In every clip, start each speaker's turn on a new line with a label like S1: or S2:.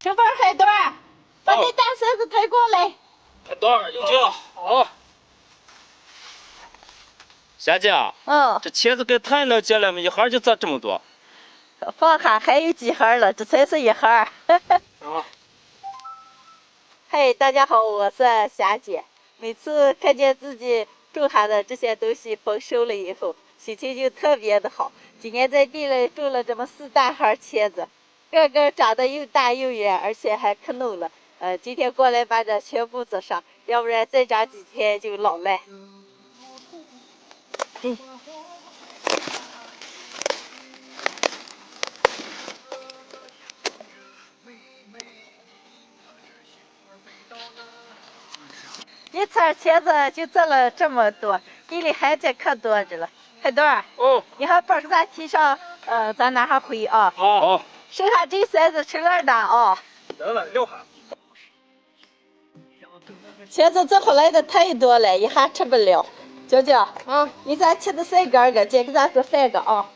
S1: 小芳海段，把那大绳子推过来。
S2: 海段，有请。好。霞姐，这茄子跟谈了结了没？一盒就这么多。
S1: 放下还有几盒了，这才是一盒。
S2: 啊。
S1: 嘿，大家好，我是霞姐。每次看见自己种下的这些东西丰收了以后，心情就特别的好。今年在地里种了这么4大盒茄子，个个长得又大又圆，而且还可嫩了。今天过来把这全部摘上，要不然再长几天就老了。一串茄子就摘了这么多，地里还在可多着了。海段，你还把咱提上，咱拿上回啊。
S2: 好。
S1: 剩下这3子吃2大啊。
S2: 行了，留下。
S1: 茄子摘回来的太多了，一下吃不了。娇娇，你咱切的3根个，再给咱做饭个啊。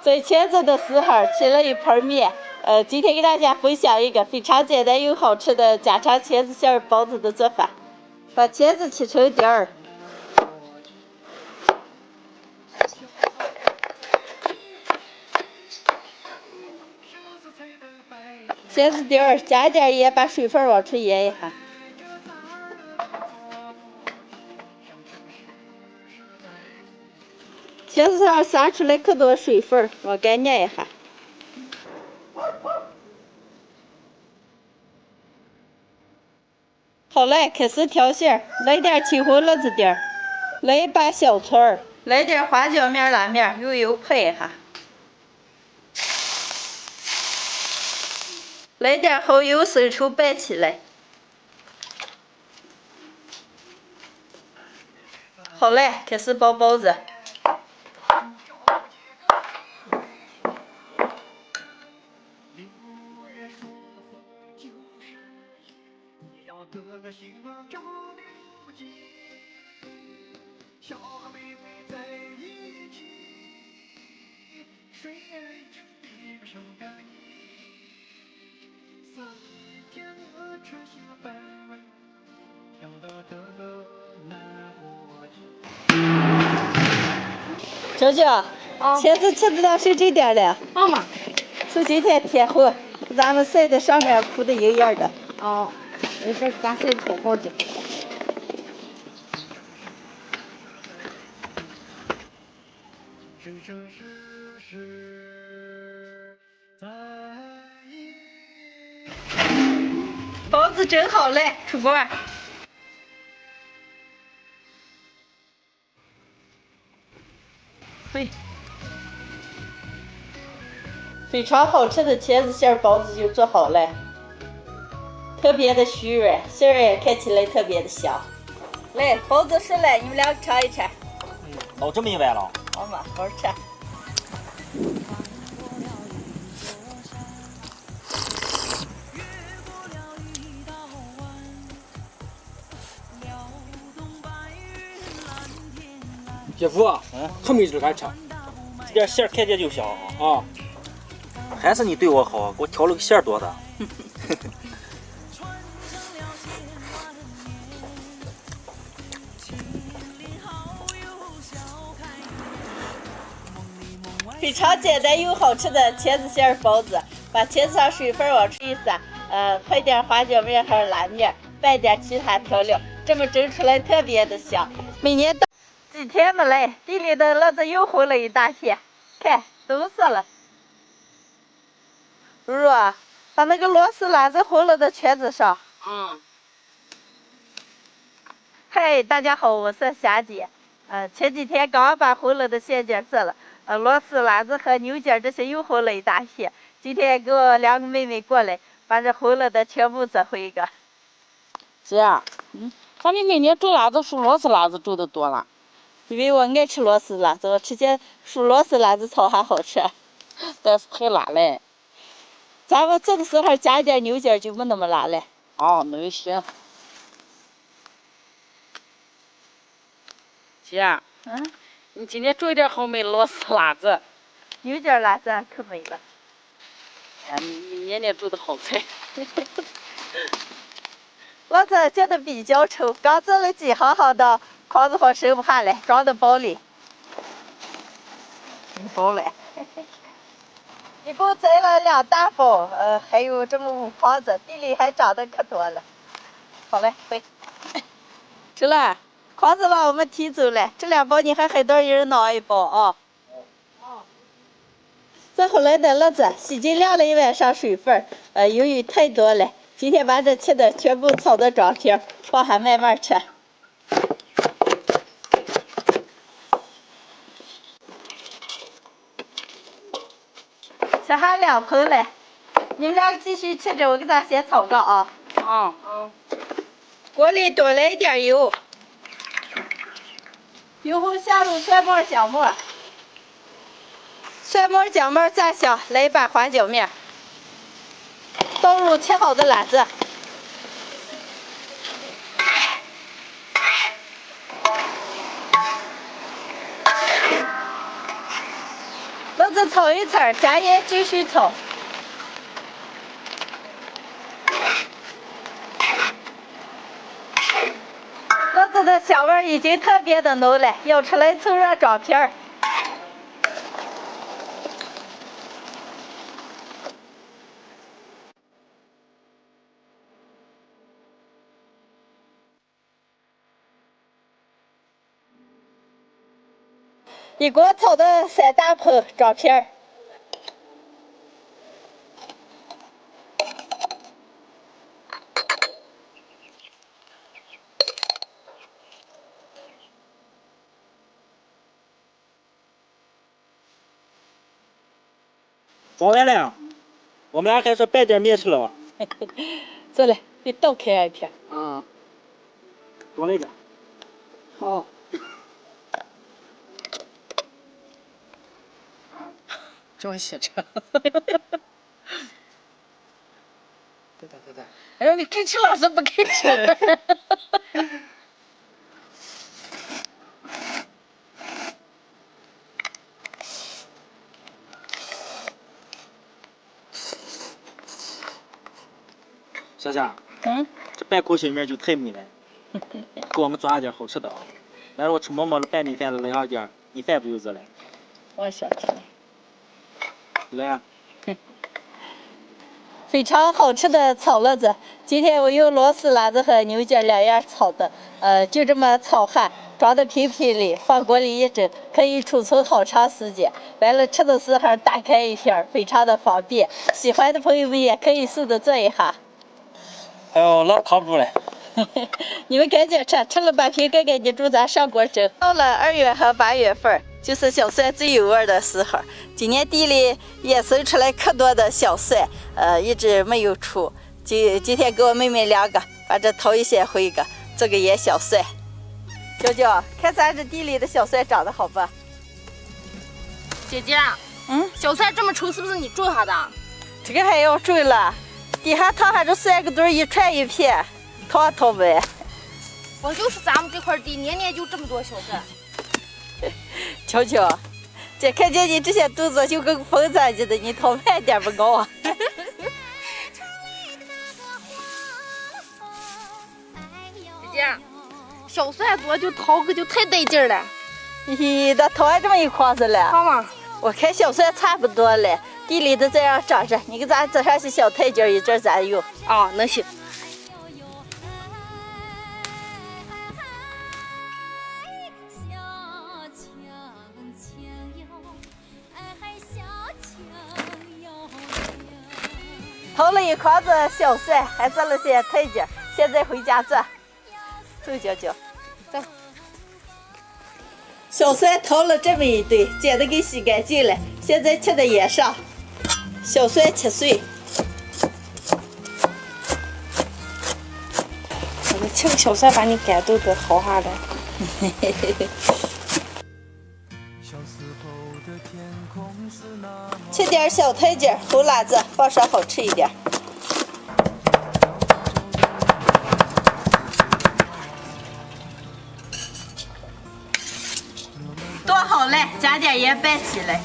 S1: 在茄子的时候切了一盘面，今天给大家分享一个非常简单又好吃的家常茄子馅包子的做法。把茄子切成丁儿，茄子丁儿加一点盐，把水分往出腌一下。茄子上撒出来可多水分，往干捏一下。好嘞，开始调馅，来点青红辣子丁儿，来一把小葱儿，来点花椒面、辣面，用油拍一下。来点蚝油、生抽拌起来。好嘞，开始包包子。娇娇，茄子切得到手这点了。
S3: 好嘛。
S1: 是今天天后，咱们晒的上面铺的营养的。
S3: 没事，咱晒的好好的。
S1: 包子蒸好了，出锅。非常好吃的茄子馅包子就做好了，特别的虚软，馅儿也看起来特别的香。来，包子熟了，你们俩尝一尝。
S2: 老这么一碗了。
S1: 好嘛，好吃。
S4: 姐夫，可没这敢吃，
S2: 这点馅儿看见就香
S4: 啊！
S2: 还是你对我好，给我挑了个馅儿多的。
S1: 非常简单又好吃的茄子馅包子，把茄子上水分往出一撒，配点花椒面和辣面，拌点其他调料，这么蒸出来特别的香。每年到几天没来，地里的辣子又红了一大片，看都是了。如如，把那个螺丝辣子红了的圈子上。嗨，大家好，我是霞姐。前几天刚把红了的馅件做了。螺丝、辣子和牛筋这些又红了一大片。今天给我2个妹妹过来，把这红了的全部做回一个。
S3: 姐，咱们每年种辣子属螺丝辣子种的多了。
S1: 因为我爱吃螺丝辣子，我吃见属螺丝辣子炒还好吃。
S3: 但是太辣了。
S1: 咱们做的时候加一点牛筋就没那么辣了。
S3: 那就行。姐，你今天种一点好没？螺丝辣子、
S1: 牛筋辣子可美了。
S3: 你年年种的好菜。
S1: 老子觉得比较臭，刚做了鸡好好的，筐子放收不下来，装到包里。包了。一共摘了2大包，还有这么5筐子，地里还长得可多了。好嘞，回。吃了，筐子把我们提走了，这2包你还很多人拿1包啊。这后来的乐子洗净晾了一晚上水分，由于太多了，今天把这切的全部炒的装片，放下慢慢吃。吃下2盆了，你们俩继续吃着，我给咱先炒个啊。锅里多了一点油，油后下入蒜末、姜末。蒜末、姜末炸香，来一把花椒面，倒入切好的辣子，辣子炒一层，加盐继续炒。辣子的香味已经特别的浓了，舀出来凑热装片儿。一锅炒的3大盆装片儿。
S2: 装完了，我们俩还是拌点面吃了吧。
S1: 走了，你倒开一片。
S2: 多来点。
S1: 好。
S3: 叫我写着。
S2: 对。
S3: 哎呦，你给吃了是不给吃？
S2: 小夏，这拌口心面就太美了，给我们做下点好吃的啊！来，我吃馍馍的拌米饭的来上点，米饭不就这了？
S1: 我想吃。
S2: 来啊！
S1: 非常好吃的炒辣子，今天我用螺丝辣子和牛筋2样炒的，就这么炒下，装到瓶瓶里，放锅里一蒸，可以储存好长时间。完了吃的时候打开一片，非常的方便。喜欢的朋友们也可以试着做一下。
S2: 哎呦，老扛不住了。
S1: 你们赶紧吃，吃了半瓶，赶紧煮咱上锅蒸。到了2月和8月份，就是小蒜最有味的时候。今年地里也生出来可多的小蒜，一直没有出。今天给我妹妹2个，把这头一些回一个，这个也小蒜。娇娇，看咱这地里的小蒜长得好吧？
S3: 姐姐，小蒜这么稠，是不是你种下的？
S1: 这个还要种了，底下躺下这3个墩，一串一片，淘淘呗。
S3: 我就是咱们这块地，年年就这么多小蒜。
S1: 娇娇，这看见你这些动作就跟疯子似的，你淘慢点不高啊？
S3: 姐姐，小蒜多就淘个就太带劲了。
S1: 咦，咋淘完这么一筐子了？
S3: 好吗？
S1: 我看小蒜差不多了，地里的这样长着，你给咱走上去小台阶，一阵咱用。
S3: 啊，能行。
S1: 淘了一筐子小蒜，还做了些台阶，现在回家做。走，娇娇，
S3: 走。
S1: 小蒜淘了这么一堆，捡的给洗干净了，现在切的盐上。小蒜切碎。
S3: 我们切个小蒜，把你感动的好下来。
S1: 切点小台阶，红辣子放上好吃一点。剁好了，加点盐拌起来。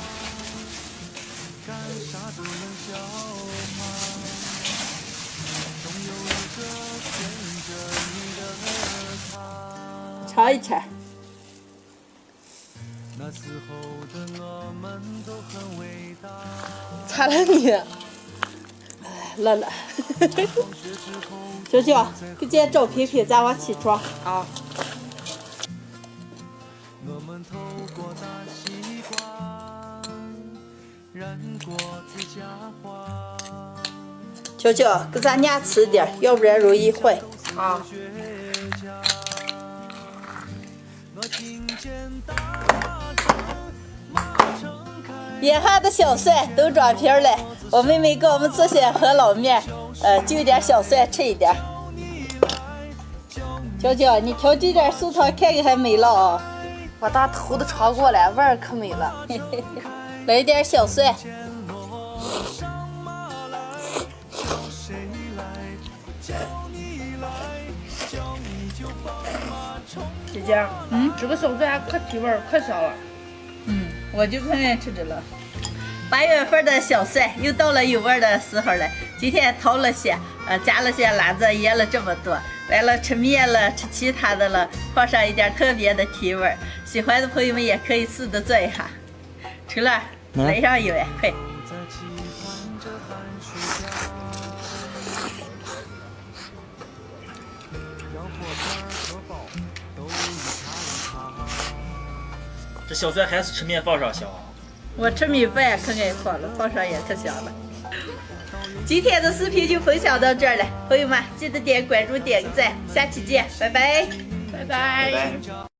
S1: 一圈。
S5: 咋了你？
S1: 哎，乐乐。舅舅，给姐找皮皮，咱往起床。
S5: 啊。
S1: 舅舅，给咱娘吃点，要不然容易坏。
S5: 啊。
S1: 眼下的小蒜都装瓶了，我妹妹给我们做些饸饹面，就点小蒜吃一点。舅舅，你挑这点素汤看看还美了啊！
S5: 我大头都尝过了，味儿可美了。
S1: 来点小蒜。
S3: 姐姐，这个小蒜可提味儿，可香了。
S1: 我就很爱吃这了。8月份的小蒜又到了有味的时候了。今天淘了些，加了些辣子，腌了这么多，完了吃面了，吃其他的了，放上一点特别的提味。喜欢的朋友们也可以试着做一下。成了，来上一碗，快！
S2: 这小蒜还是吃面放上香。
S1: 我吃米饭也可爱放了，放上也可香了。今天的视频就分享到这儿了，朋友们记得点关注、点个赞，下期见，拜拜，
S3: 拜拜。